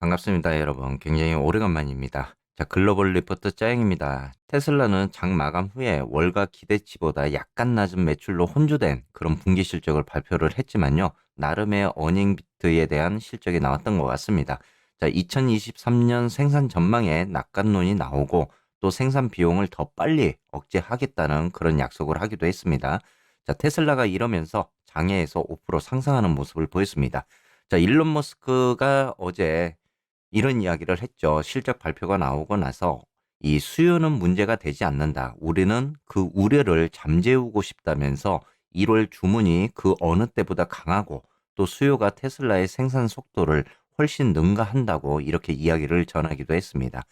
반갑습니다, 여러분. 굉장히 오래간만입니다. 자, 글로벌 리포트 짜영입니다. 테슬라는 장 마감 후에 월가 기대치보다 약간 낮은 매출로 혼주된 그런 분기 실적을 발표를 했지만요. 나름의 어닝비트에 대한 실적이 나왔던 것 같습니다. 자, 2023년 생산 전망에 낙관론이 나오고 또 생산 비용을 더 빨리 억제하겠다는 그런 약속을 하기도 했습니다. 자, 테슬라가 이러면서 장외에서 5% 상승하는 모습을 보였습니다. 자, 일론 머스크가 어제 이런 이야기를 했죠. 실적 발표가 나오고 나서 이 수요는 문제가 되지 않는다. 우리는 그 우려를 잠재우고 싶다면서 1월 주문이 그 어느 때보다 강하고 또 수요가 테슬라의 생산 속도를 훨씬 능가한다고 이렇게 이야기를 전하기도 했습니다.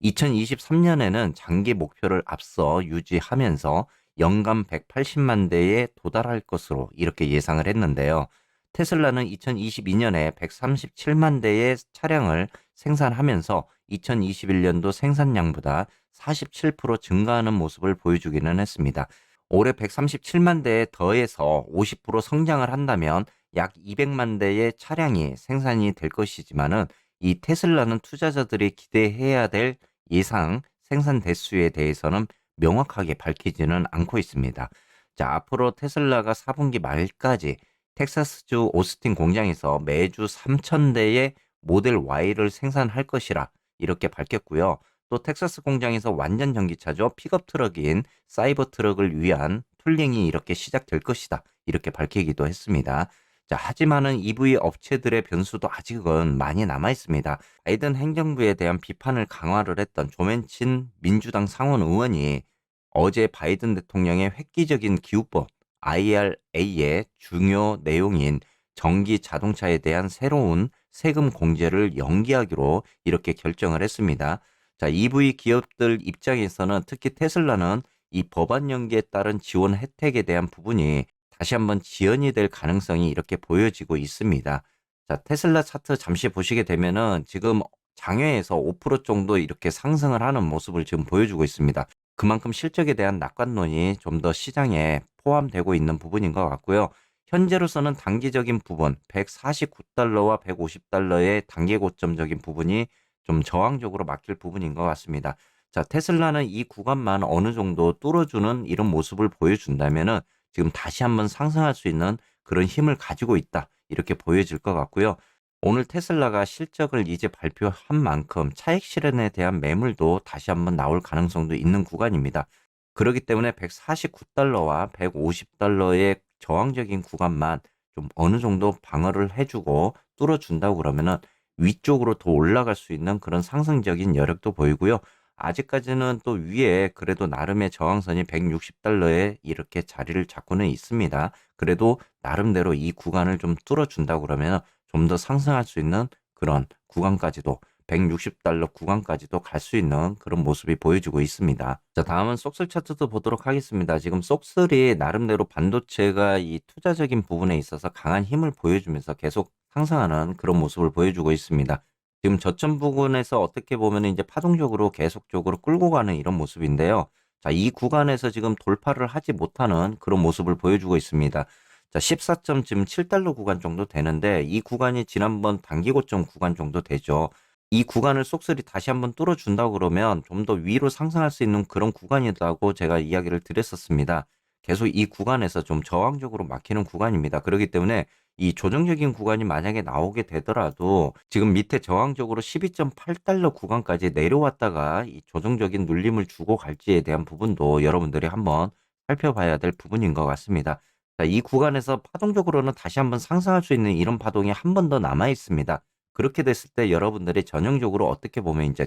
2023년에는 장기 목표를 앞서 유지하면서 연간 180만 대에 도달할 것으로 이렇게 예상을 했는데요. 테슬라는 2022년에 137만 대의 차량을 생산하면서 2021년도 생산량보다 47% 증가하는 모습을 보여주기는 했습니다. 올해 137만 대에 더해서 50% 성장을 한다면 약 200만 대의 차량이 생산이 될 것이지만은 이 테슬라는 투자자들이 기대해야 될 예상 생산 대수에 대해서는 명확하게 밝히지는 않고 있습니다. 자, 앞으로 테슬라가 4분기 말까지 텍사스주 오스틴 공장에서 매주 3,000대의 모델 Y를 생산할 것이라 이렇게 밝혔고요. 또 텍사스 공장에서 완전 전기차죠. 픽업 트럭인 사이버 트럭을 위한 툴링이 이렇게 시작될 것이다. 이렇게 밝히기도 했습니다. 자, 하지만은 EV 업체들의 변수도 아직은 많이 남아 있습니다. 바이든 행정부에 대한 비판을 강화를 했던 조맨친 민주당 상원 의원이 어제 바이든 대통령의 획기적인 기후법 IRA의 중요 내용인 전기 자동차에 대한 새로운 세금 공제를 연기하기로 이렇게 결정을 했습니다. 자, EV 기업들 입장에서는 특히 테슬라는 이 법안 연기에 따른 지원 혜택에 대한 부분이 다시 한번 지연이 될 가능성이 이렇게 보여지고 있습니다. 자, 테슬라 차트 잠시 보시게 되면은 지금 장외에서 5% 정도 이렇게 상승을 하는 모습을 지금 보여주고 있습니다. 그만큼 실적에 대한 낙관론이 좀 더 시장에 포함되고 있는 부분인 것 같고요. 현재로서는 단기적인 부분 149달러와 150달러의 단기 고점적인 부분이 좀 저항적으로 막힐 부분인 것 같습니다. 자, 테슬라는 이 구간만 어느 정도 뚫어주는 이런 모습을 보여준다면은 지금 다시 한번 상승할 수 있는 그런 힘을 가지고 있다. 이렇게 보여질 것 같고요. 오늘 테슬라가 실적을 이제 발표한 만큼 차익 실현에 대한 매물도 다시 한번 나올 가능성도 있는 구간입니다. 그렇기 때문에 149달러와 150달러의 저항적인 구간만 좀 어느 정도 방어를 해주고 뚫어준다고 그러면은 위쪽으로 더 올라갈 수 있는 그런 상승적인 여력도 보이고요. 아직까지는 또 위에 그래도 나름의 저항선이 160달러에 이렇게 자리를 잡고는 있습니다. 그래도 나름대로 이 구간을 좀 뚫어준다고 그러면 좀 더 상승할 수 있는 그런 구간까지도 160달러 구간까지도 갈 수 있는 그런 모습이 보여주고 있습니다. 자, 다음은 쏙슬 차트도 보도록 하겠습니다. 지금 쏙슬이 나름대로 반도체가 이 투자적인 부분에 있어서 강한 힘을 보여주면서 계속 상승하는 그런 모습을 보여주고 있습니다. 지금 저점 부근에서 어떻게 보면 이제 파동적으로 계속적으로 끌고 가는 이런 모습인데요. 자, 이 구간에서 지금 돌파를 하지 못하는 그런 모습을 보여주고 있습니다. 자, 14.7달러 구간 정도 되는데 이 구간이 지난번 단기 고점 구간 정도 되죠. 이 구간을 쏙쓸이 다시 한번 뚫어준다고 그러면 좀 더 위로 상승할 수 있는 그런 구간이라고 제가 이야기를 드렸었습니다. 계속 이 구간에서 좀 저항적으로 막히는 구간입니다. 그렇기 때문에 이 조정적인 구간이 만약에 나오게 되더라도 지금 밑에 저항적으로 12.8달러 구간까지 내려왔다가 이 조정적인 눌림을 주고 갈지에 대한 부분도 여러분들이 한번 살펴봐야 될 부분인 것 같습니다. 자, 이 구간에서 파동적으로는 다시 한번 상승할 수 있는 이런 파동이 한 번 더 남아 있습니다. 그렇게 됐을 때 여러분들이 전형적으로 어떻게 보면 이제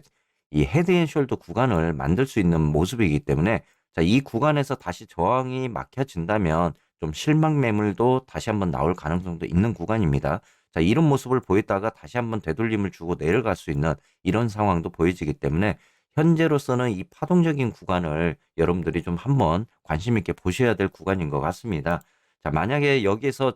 이 헤드 앤 숄더 구간을 만들 수 있는 모습이기 때문에 자, 이 구간에서 다시 저항이 막혀진다면 좀 실망 매물도 다시 한번 나올 가능성도 있는 구간입니다. 자, 이런 모습을 보였다가 다시 한번 되돌림을 주고 내려갈 수 있는 이런 상황도 보여지기 때문에 현재로서는 이 파동적인 구간을 여러분들이 좀 한번 관심 있게 보셔야 될 구간인 것 같습니다. 자, 만약에 여기에서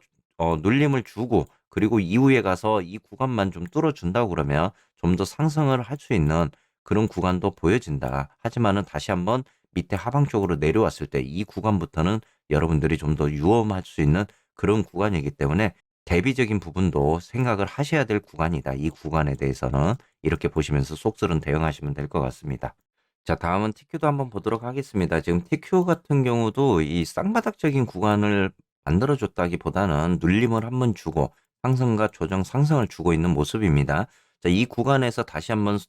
눌림을 주고 그리고 이후에 가서 이 구간만 좀 뚫어준다고 그러면 좀 더 상승을 할 수 있는 그런 구간도 보여진다. 하지만은 다시 한번 밑에 하방 쪽으로 내려왔을 때 이 구간부터는 여러분들이 좀 더 위험할 수 있는 그런 구간이기 때문에 대비적인 부분도 생각을 하셔야 될 구간이다. 이 구간에 대해서는 이렇게 보시면서 속설은 대응하시면 될 것 같습니다. 자, 다음은 TQ도 한번 보도록 하겠습니다. 지금 TQ 같은 경우도 이 쌍바닥적인 구간을 만들어줬다기보다는 눌림을 한번 주고 상승과 조정 상승을 주고 있는 모습입니다. 자, 이 구간에서 다시 한번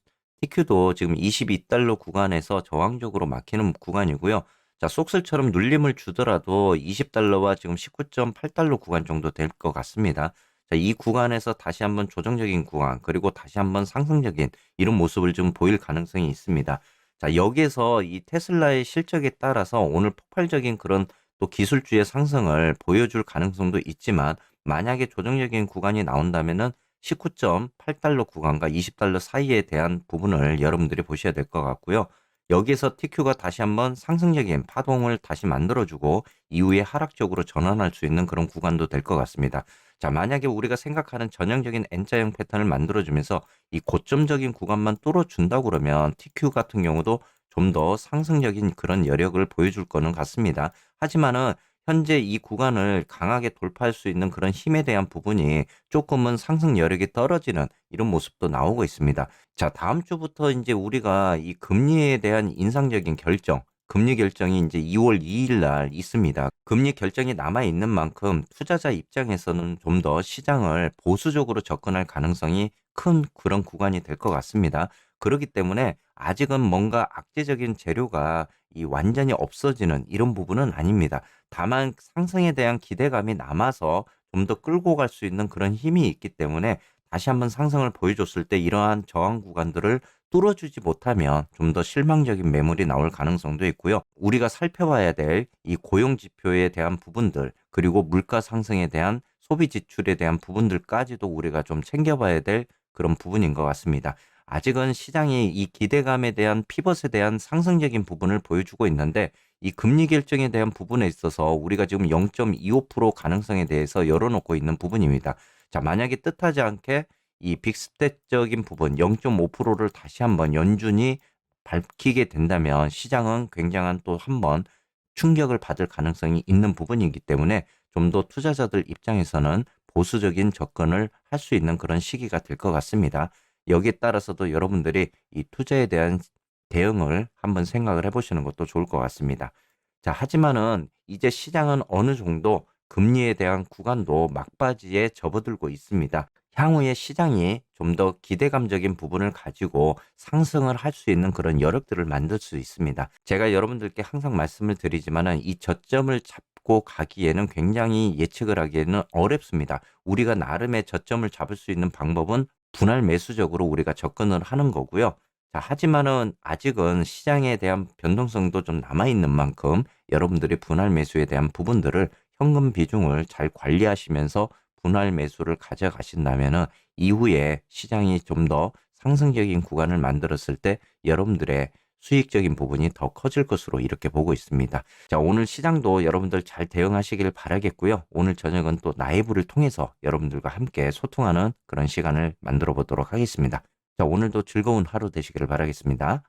TQ도 지금 22달러 구간에서 저항적으로 막히는 구간이고요. 자, 속설처럼 눌림을 주더라도 20달러와 지금 19.8달러 구간 정도 될 것 같습니다. 자, 이 구간에서 다시 한번 조정적인 구간, 그리고 다시 한번 상승적인 이런 모습을 좀 보일 가능성이 있습니다. 자, 여기에서 이 테슬라의 실적에 따라서 오늘 폭발적인 그런 또 기술주의 상승을 보여줄 가능성도 있지만 만약에 조정적인 구간이 나온다면은 19.8달러 구간과 20달러 사이에 대한 부분을 여러분들이 보셔야 될 것 같고요. 여기에서 TQ가 다시 한번 상승적인 파동을 다시 만들어주고 이후에 하락적으로 전환할 수 있는 그런 구간도 될 것 같습니다. 자, 만약에 우리가 생각하는 전형적인 N자형 패턴을 만들어주면서 이 고점적인 구간만 뚫어준다고 그러면 TQ 같은 경우도 좀 더 상승적인 그런 여력을 보여줄 거는 같습니다. 하지만은 현재 이 구간을 강하게 돌파할 수 있는 그런 힘에 대한 부분이 조금은 상승 여력이 떨어지는 이런 모습도 나오고 있습니다. 자, 다음 주부터 이제 우리가 이 금리에 대한 인상적인 결정, 금리 결정이 이제 2월 2일 날 있습니다. 금리 결정이 남아 있는 만큼 투자자 입장에서는 좀 더 시장을 보수적으로 접근할 가능성이 큰 그런 구간이 될 것 같습니다. 그렇기 때문에 아직은 뭔가 악재적인 재료가 이 완전히 없어지는 이런 부분은 아닙니다. 다만 상승에 대한 기대감이 남아서 좀 더 끌고 갈 수 있는 그런 힘이 있기 때문에 다시 한번 상승을 보여줬을 때 이러한 저항 구간들을 뚫어주지 못하면 좀 더 실망적인 매물이 나올 가능성도 있고요. 우리가 살펴봐야 될 이 고용 지표에 대한 부분들, 그리고 물가 상승에 대한 소비 지출에 대한 부분들까지도 우리가 좀 챙겨봐야 될 그런 부분인 것 같습니다. 아직은 시장이 이 기대감에 대한 피벗에 대한 상승적인 부분을 보여주고 있는데 이 금리 결정에 대한 부분에 있어서 우리가 지금 0.25% 가능성에 대해서 열어놓고 있는 부분입니다. 자, 만약에 뜻하지 않게 이 빅스텝적인 부분 0.5%를 다시 한번 연준이 밝히게 된다면 시장은 굉장한 또 한번 충격을 받을 가능성이 있는 부분이기 때문에 좀 더 투자자들 입장에서는 보수적인 접근을 할 수 있는 그런 시기가 될 것 같습니다. 여기에 따라서도 여러분들이 이 투자에 대한 대응을 한번 생각을 해보시는 것도 좋을 것 같습니다. 자, 하지만은 이제 시장은 어느 정도 금리에 대한 구간도 막바지에 접어들고 있습니다. 향후에 시장이 좀 더 기대감적인 부분을 가지고 상승을 할 수 있는 그런 여력들을 만들 수 있습니다. 제가 여러분들께 항상 말씀을 드리지만은 이 저점을 잡고 가기에는 굉장히 예측을 하기에는 어렵습니다. 우리가 나름의 저점을 잡을 수 있는 방법은 분할 매수적으로 우리가 접근을 하는 거고요. 자, 하지만은 아직은 시장에 대한 변동성도 좀 남아있는 만큼 여러분들이 분할 매수에 대한 부분들을 현금 비중을 잘 관리하시면서 분할 매수를 가져가신다면은 이후에 시장이 좀 더 상승적인 구간을 만들었을 때 여러분들의 수익적인 부분이 더 커질 것으로 이렇게 보고 있습니다. 자, 오늘 시장도 여러분들 잘 대응하시길 바라겠고요. 오늘 저녁은 또 라이브를 통해서 여러분들과 함께 소통하는 그런 시간을 만들어 보도록 하겠습니다. 자, 오늘도 즐거운 하루 되시기를 바라겠습니다.